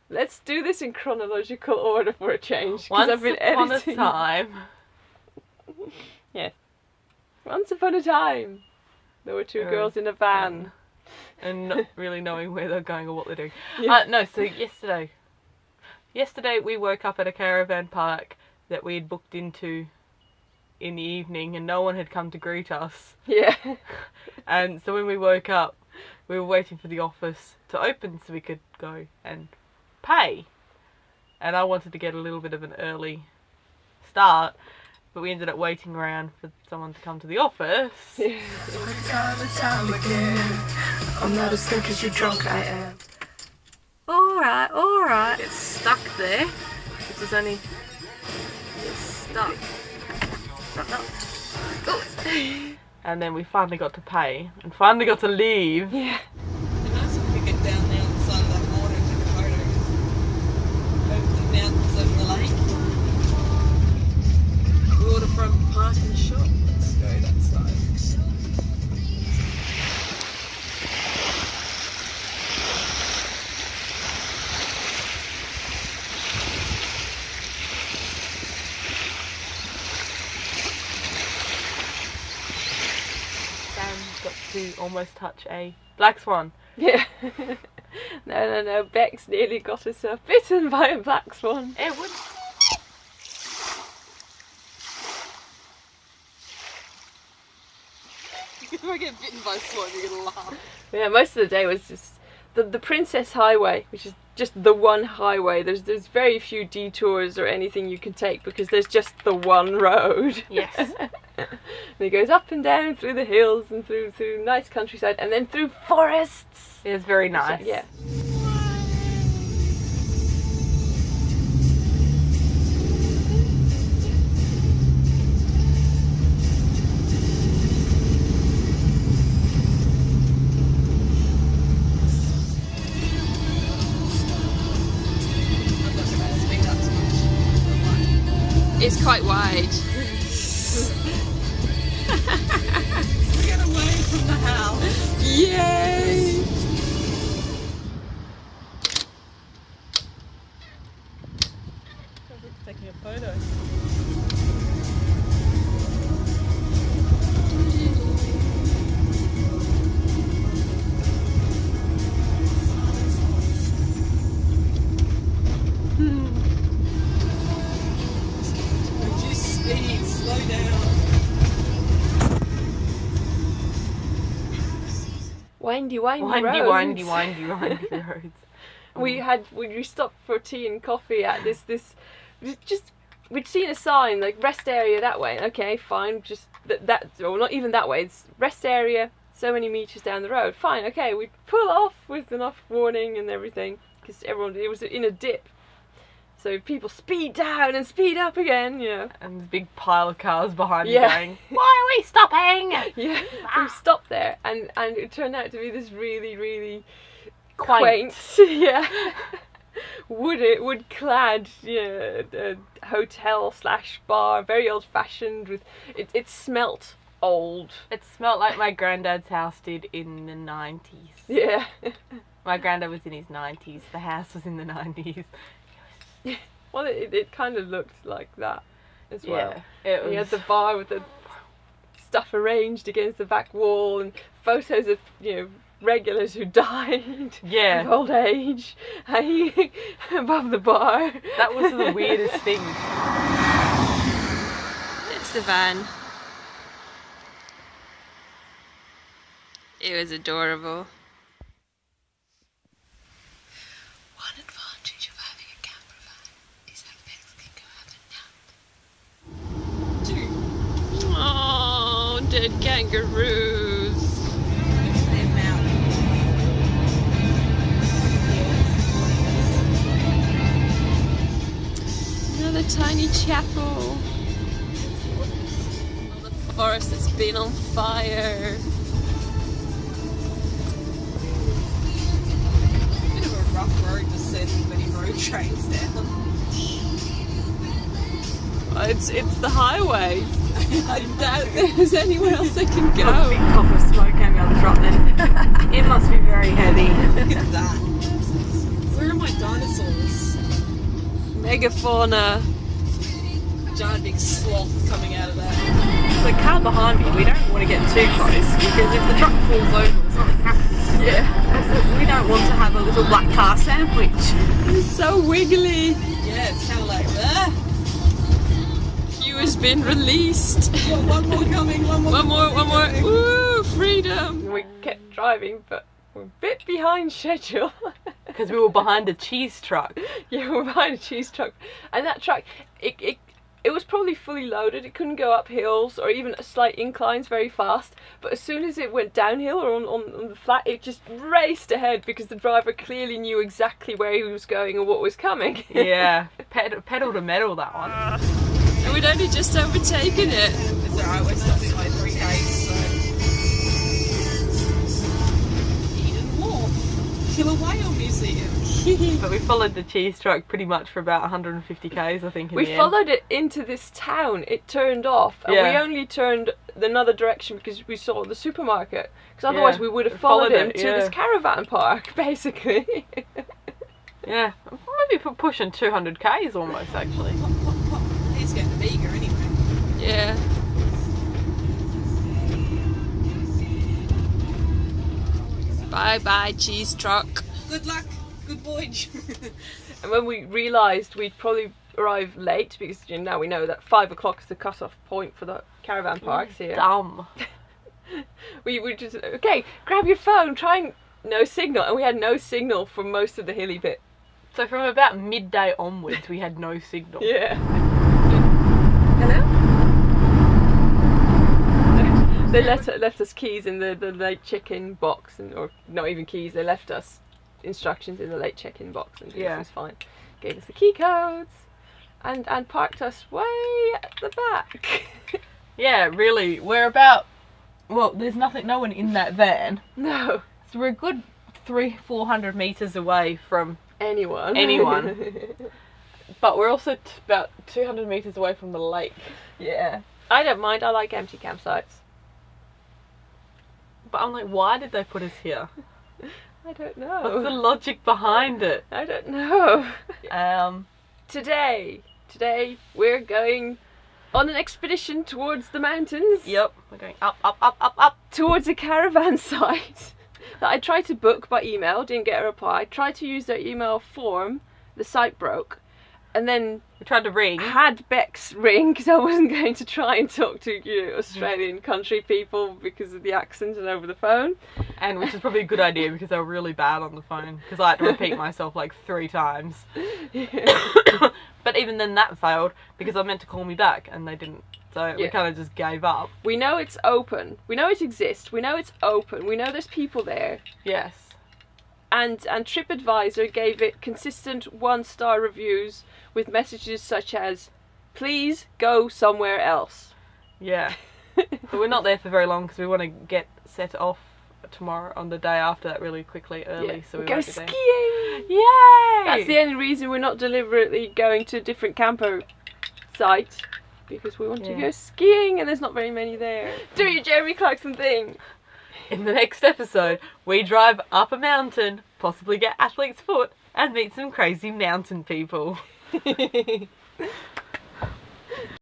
Let's do this in chronological order for a change. Once I've been upon editing. a time. Yes. Once upon a time, there were two girls in a van. And not really knowing where they're going or what they're doing. Yeah. No, so yesterday we woke up at a caravan park that we had booked into in the evening and no one had come to greet us. Yeah. And so when we woke up, we were waiting for the office to open so we could go and pay. And I wanted to get a little bit of an early start, but we ended up waiting around for someone to come to the office. Yeah. I'm not as drunk as you drunk I am. Alright. It's stuck there. This is only... It's stuck. No. And then we finally got to pay and finally got to leave. Yeah. It'd be nice if we could get down there on the side of that water and take a photo over the mountains, over the lake. Waterfront park and shop. Let's go that side. Sam got to almost touch a black swan. Yeah. No. Bexx nearly got herself bitten by a black swan. It would. If I get bitten by a swan, you're gonna laugh. Yeah, most of the day was just the Princess Highway, which is just the one highway. There's very few detours or anything you can take because there's just the one road. Yes. And it goes up and down through the hills and through nice countryside and then through forests. It's very nice. Yeah. I'm not gonna speed up too much. It's quite wide. Get away from the house. Yay! Taking a photo. Reduce speed, slow down. Windy Windy roads. roads. We stopped for tea and coffee at this just we'd seen a sign like rest area that way. Okay, fine, just that or not even that way. It's rest area so many meters down the road. Fine, okay, we pull off with enough warning and everything because it was in a dip. So people speed down and speed up again, you know. And this big pile of cars behind Yeah. me going, why are we stopping? Yeah, we stopped there and it turned out to be this really quaint yeah, wood-clad hotel / bar, very old-fashioned. With it smelt old. It smelled like my granddad's house did in the 90s. Yeah. My granddad was in his 90s. The house was in the 90s. Well, it kind of looked like that as well. Yeah, it And you had was. the bar with the stuff arranged against the back wall and photos of regulars who died Yeah. of old age hanging above the bar. That was the weirdest thing. It's the van. It was adorable. One advantage of having a campervan is that Bexx can go have a nap. Oh, dead kangaroos. They're mountains. Another tiny chapel. Another forest that's been on fire. Bit of a rough road to send many road trains down. It's the highway. I doubt there's anywhere else they can Got a big go. puff of smoke coming out of the truck then. It must be very heavy. Look at that. Where are my dinosaurs? megafauna. Giant big sloth coming out of that. The car behind me, we don't want to get too close because if the truck falls over or something happens, we don't want to have a little black car sandwich. It's so wiggly. Yeah, it's kind of like, Q has been released. one more coming, one more. One more. Woo, freedom. We kept driving, but we're a bit behind schedule. Because we were behind a cheese truck. Yeah, we're behind a cheese truck. And that truck, it was probably fully loaded. It couldn't go up hills or even slight inclines very fast. But as soon as it went downhill or on the flat, it just raced ahead because the driver clearly knew exactly where he was going and what was coming. Yeah, pedal to metal, that one. And we'd only just overtaken it. It's alright, we're stopping by 3Ks, so. Eden Wharf. Killer Whale Museum. But we followed the cheese truck pretty much for about 150 k's, I think. We followed it into this town. It turned off, and we only turned another direction because we saw the supermarket. Because otherwise, we would have followed him to this caravan park, basically. Yeah, maybe pushing 200 k's almost, actually. He's going to Bega anyway. Yeah. Bye bye, cheese truck. Good luck. Good voyage. And when we realised we'd probably arrive late, because now we know that 5 o'clock is the cut-off point for the caravan parks here. Dumb. we just, okay, grab your phone, try and no signal. And we had no signal for most of the hilly bit. So from about midday onwards, we had no signal. Yeah. Hello? They left us keys in the late check-in box, or not even keys, they left us instructions in the late check-in box, and it was fine. Gave us the key codes and parked us way at the back. Yeah, really, we're about, well, there's no one in that van. No. So we're a good 300-400 metres away from anyone. But we're also about 200 metres away from the lake. Yeah. I don't mind, I like empty campsites. But I'm like, why did they put us here? I don't know. What's the logic behind it? I don't know. Today we're going on an expedition towards the mountains. Yep, we're going up. Towards a caravan site that I tried to book by email, didn't get a reply. Tried to use their email form, the site broke. And then we tried to ring. Had Bexx ring because I wasn't going to try and talk to Australian country people because of the accent and over the phone. And which is probably a good idea because they were really bad on the phone because I had to repeat myself like 3 times. Yeah. But even then that failed because I meant to call me back and they didn't. So we kind of just gave up. We know it's open. We know it exists. We know it's open. We know there's people there. Yes. And TripAdvisor gave it consistent 1-star reviews with messages such as, please go somewhere else. Yeah. But we're not there for very long because we want to get set off tomorrow on the day after that really quickly early. So we go won't be there. skiing! Yay! That's the only reason we're not deliberately going to a different camper site. Because we want to go skiing and there's not very many there. Do your Jeremy Clarkson thing! In the next episode, we drive up a mountain, possibly get athlete's foot, and meet some crazy mountain people.